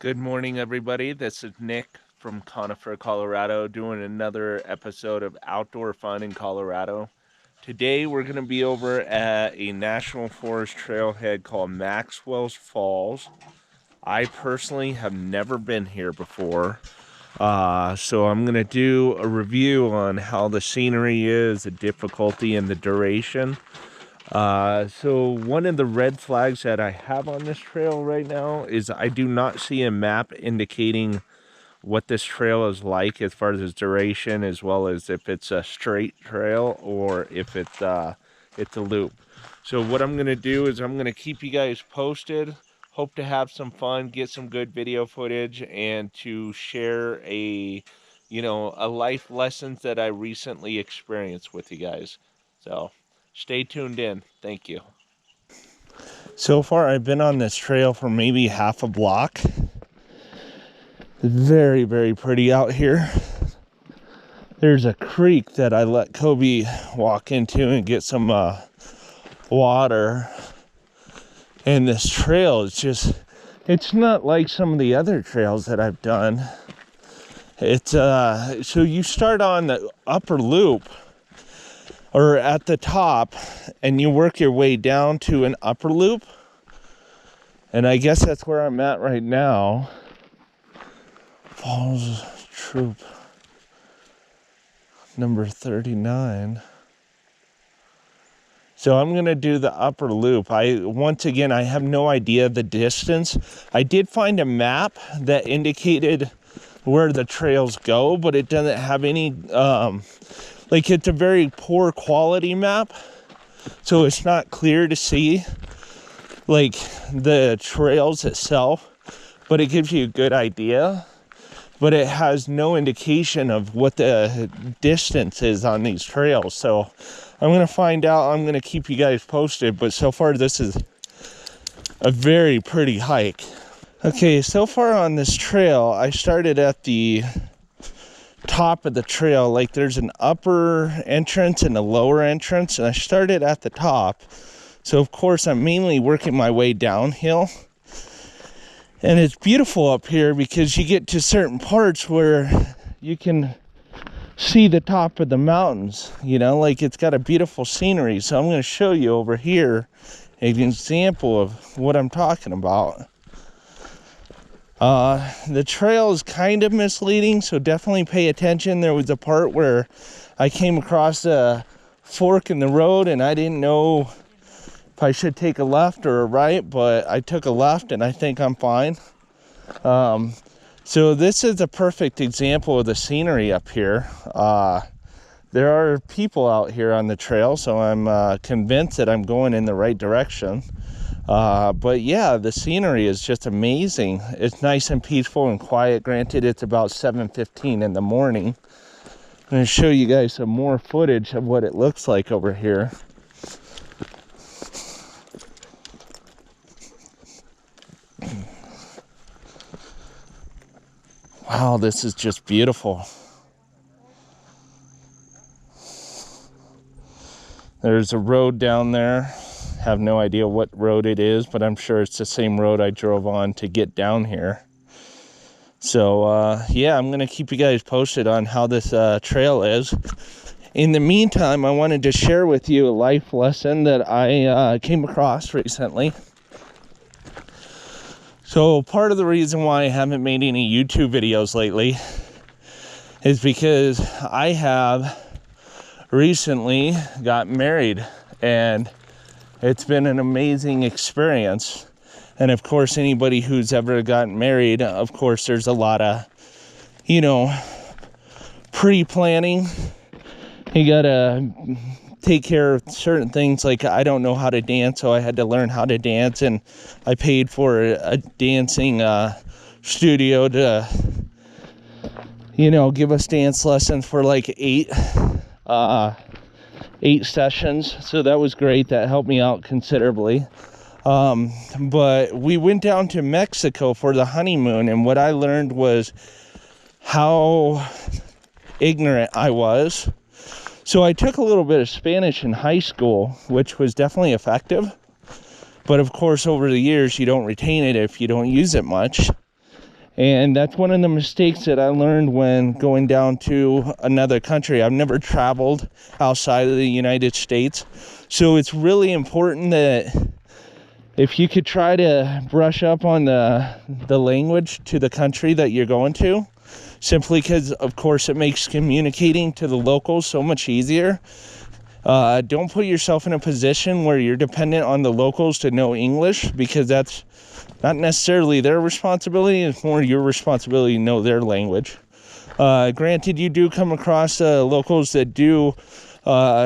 Good morning, everybody. This is Nick from Conifer, Colorado, doing another episode of Outdoor Fun in Colorado. Today, we're going to be over at a national forest trailhead called Maxwell Falls. I personally have never been here before, so I'm going to do a review on how the scenery is, the difficulty, and the duration. So one of the red flags that I have on this trail right now is I do not see a map indicating what this trail is like as far as its duration, as well as if it's a straight trail or if it's a loop. So what I'm gonna do is I'm gonna keep you guys posted. Hope to have some fun, get some good video footage, and to share a life lessons that I recently experienced with you guys. So stay tuned in. Thank you. So far, I've been on this trail for maybe half a block. Very, very pretty out here. There's a creek that I let Kobe walk into and get some water. And this trail is it's not like some of the other trails that I've done. It's so you start on the upper loop or at the top and you work your way down to an upper loop. And I guess that's where I'm at right now. Falls Troop number 39. So I'm going to do the upper loop. Once again, I have no idea the distance. I did find a map that indicated where the trails go, but it doesn't have any, it's a very poor quality map. So it's not clear to see, like, the trails itself, but it gives you a good idea. But it has no indication of what the distance is on these trails. So I'm going to find out. I'm going to keep you guys posted. But so far, this is a very pretty hike. Okay, so far on this trail, I started at the top of the trail. Like, there's an upper entrance and a lower entrance. And I started at the top. So, of course, I'm mainly working my way downhill. And it's beautiful up here because you get to certain parts where you can see the top of the mountains, like it's got a beautiful scenery. So I'm going to show you over here an example of what I'm talking about. The trail is kind of misleading, so definitely pay attention. There was a part where I came across a fork in the road and I didn't know I should take a left or a right, but I took a left and I think I'm fine. So this is a perfect example of the scenery up here. There are people out here on the trail, so I'm convinced that I'm going in the right direction. But yeah, the scenery is just amazing. It's nice and peaceful and quiet. Granted, it's about 7:15 in the morning. I'm going to show you guys some more footage of what it looks like over here. Wow, this is just beautiful. There's a road down there. Have no idea what road it is, but I'm sure it's the same road I drove on to get down here. So, yeah, I'm going to keep you guys posted on how this trail is. In the meantime, I wanted to share with you a life lesson that I came across recently. So part of the reason why I haven't made any YouTube videos lately is because I have recently got married, and it's been an amazing experience. And of course, anybody who's ever gotten married, of course, there's a lot of, pre-planning. You gotta take care of certain things. Like, I don't know how to dance, so I had to learn how to dance, and I paid for a dancing studio to give us dance lessons for like eight sessions. So that was great. That helped me out considerably. But we went down to Mexico for the honeymoon, and what I learned was how ignorant I was. So I took a little bit of Spanish in high school, which was definitely effective. But of course, over the years, you don't retain it if you don't use it much. And that's one of the mistakes that I learned when going down to another country. I've never traveled outside of the United States. So it's really important that if you could try to brush up on the language to the country that you're going to, simply because, of course, it makes communicating to the locals so much easier. Don't put yourself in a position where you're dependent on the locals to know English, because that's not necessarily their responsibility. It's more your responsibility to know their language. Granted, you do come across locals that do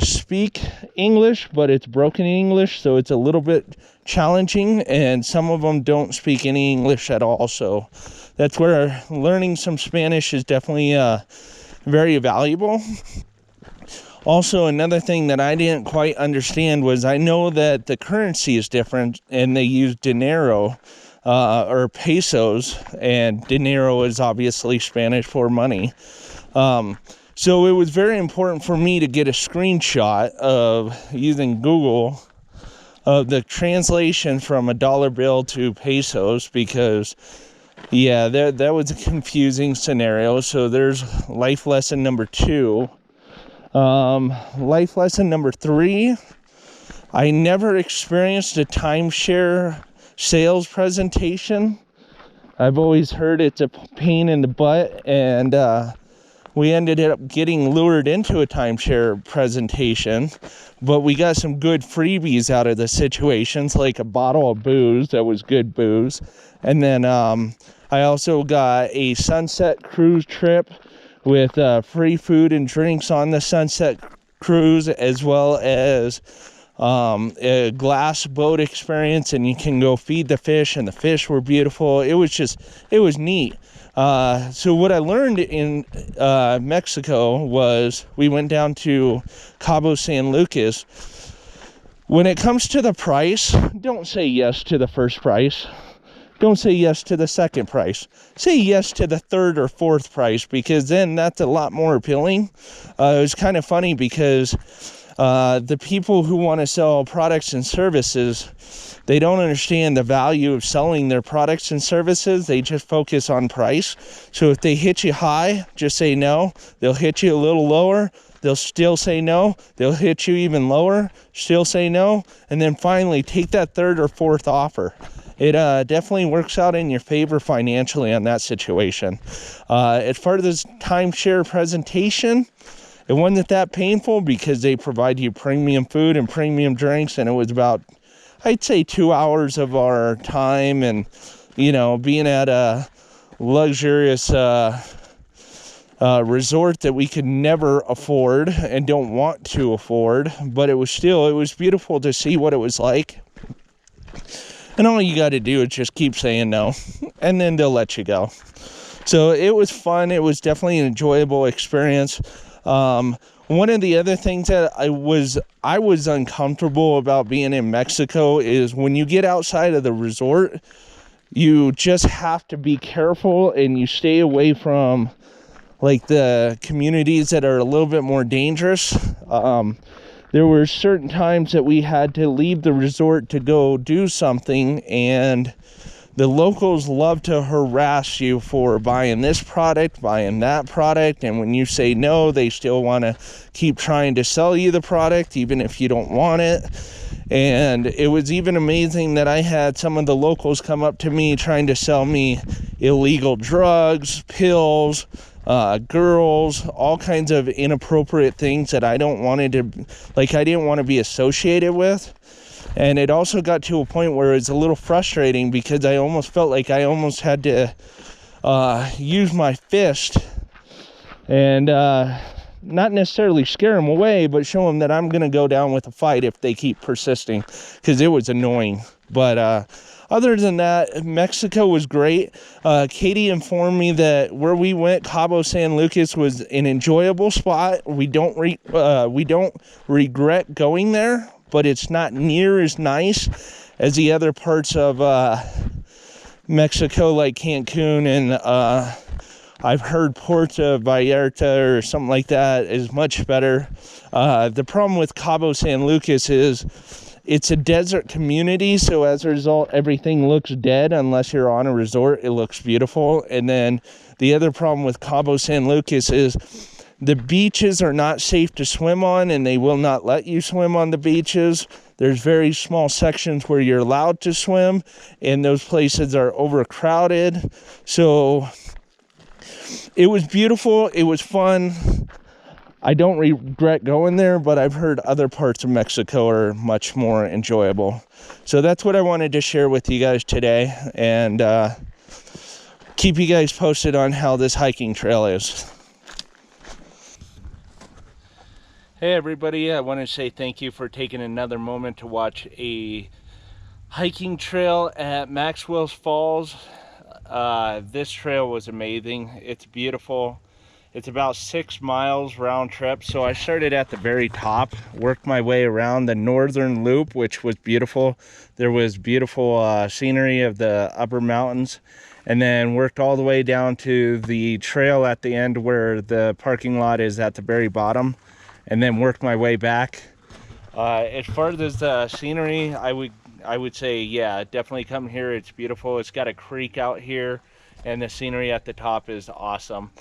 speak English, but it's broken English, so it's a little bit challenging, and some of them don't speak any English at all. So that's where learning some Spanish is definitely very valuable. Also, another thing that I didn't quite understand was, I know that the currency is different and they use dinero or pesos, and dinero is obviously Spanish for money. So it was very important for me to get a screenshot of, using Google, of the translation from a dollar bill to pesos, because yeah, that was a confusing scenario. So there's life lesson number 2. Life lesson number 3, I never experienced a timeshare sales presentation. I've always heard it's a pain in the butt, and we ended up getting lured into a timeshare presentation, but we got some good freebies out of the situations, like a bottle of booze that was good booze. And then I also got a sunset cruise trip with free food and drinks on the sunset cruise, as well as a glass boat experience, and you can go feed the fish, and the fish were beautiful. It was neat. So what I learned in Mexico was, we went down to Cabo San Lucas. When it comes to the price, don't say yes to the first price. Don't say yes to the second price. Say yes to the third or fourth price, because then that's a lot more appealing. It was kind of funny because the people who want to sell products and services, they don't understand the value of selling their products and services. They just focus on price. So if they hit you high, just say no. They'll hit you a little lower. They'll still say no. They'll hit you even lower, still say no. And then finally, take that third or fourth offer. It definitely works out in your favor financially on that situation. As far as this timeshare presentation, it wasn't that painful, because they provide you premium food and premium drinks, and it was about, I'd say, 2 hours of our time, and, you know, being at a luxurious resort that we could never afford and don't want to afford, but it was beautiful to see what it was like. And all you got to do is just keep saying no, and then they'll let you go. So it was fun. It was definitely an enjoyable experience. One of the other things that I was uncomfortable about being in Mexico is, when you get outside of the resort, you just have to be careful, and you stay away from, like, the communities that are a little bit more dangerous. There were certain times that we had to leave the resort to go do something, and the locals love to harass you for buying this product, buying that product, and when you say no, they still want to keep trying to sell you the product, even if you don't want it. And it was even amazing that I had some of the locals come up to me trying to sell me illegal drugs, pills, girls, all kinds of inappropriate things that I didn't want to be associated with. And it also got to a point where it was a little frustrating, because I almost felt like I almost had to use my fist and not necessarily scare them away, but show them that I'm going to go down with a fight if they keep persisting, because it was annoying. But other than that, Mexico was great. Katie informed me that where we went, Cabo San Lucas, was an enjoyable spot. We don't regret going there, but it's not near as nice as the other parts of Mexico, like Cancun, and I've heard Puerto Vallarta or something like that is much better. The problem with Cabo San Lucas is It's a desert community, so as a result, everything looks dead unless you're on a resort. It looks beautiful. And then the other problem with Cabo San Lucas is the beaches are not safe to swim on, and they will not let you swim on the beaches. There's very small sections where you're allowed to swim, and those places are overcrowded. So it was beautiful. It was fun. I don't regret going there, but I've heard other parts of Mexico are much more enjoyable. So that's what I wanted to share with you guys today, and keep you guys posted on how this hiking trail is. Hey everybody, I want to say thank you for taking another moment to watch a hiking trail at Maxwell Falls. This trail was amazing. It's beautiful. It's about 6 miles round trip. So I started at the very top, worked my way around the northern loop, which was beautiful. There was beautiful scenery of the upper mountains, and then worked all the way down to the trail at the end where the parking lot is at the very bottom, and then worked my way back. As far as the scenery, I would say, yeah, definitely come here. It's beautiful. It's got a creek out here, and the scenery at the top is awesome.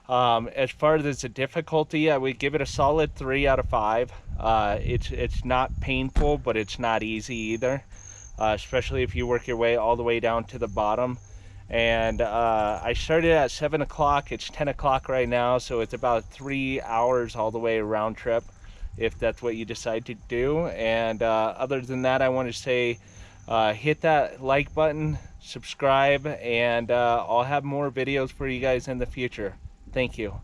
As far as the difficulty, I would give it a solid 3 out of 5. It's not painful, but it's not easy either, especially if you work your way all the way down to the bottom. And I started at 7 o'clock. It's 10 o'clock right now, so it's about 3 hours all the way round trip, if that's what you decide to do. And other than that, I want to say hit that like button, subscribe, and I'll have more videos for you guys in the future. Thank you.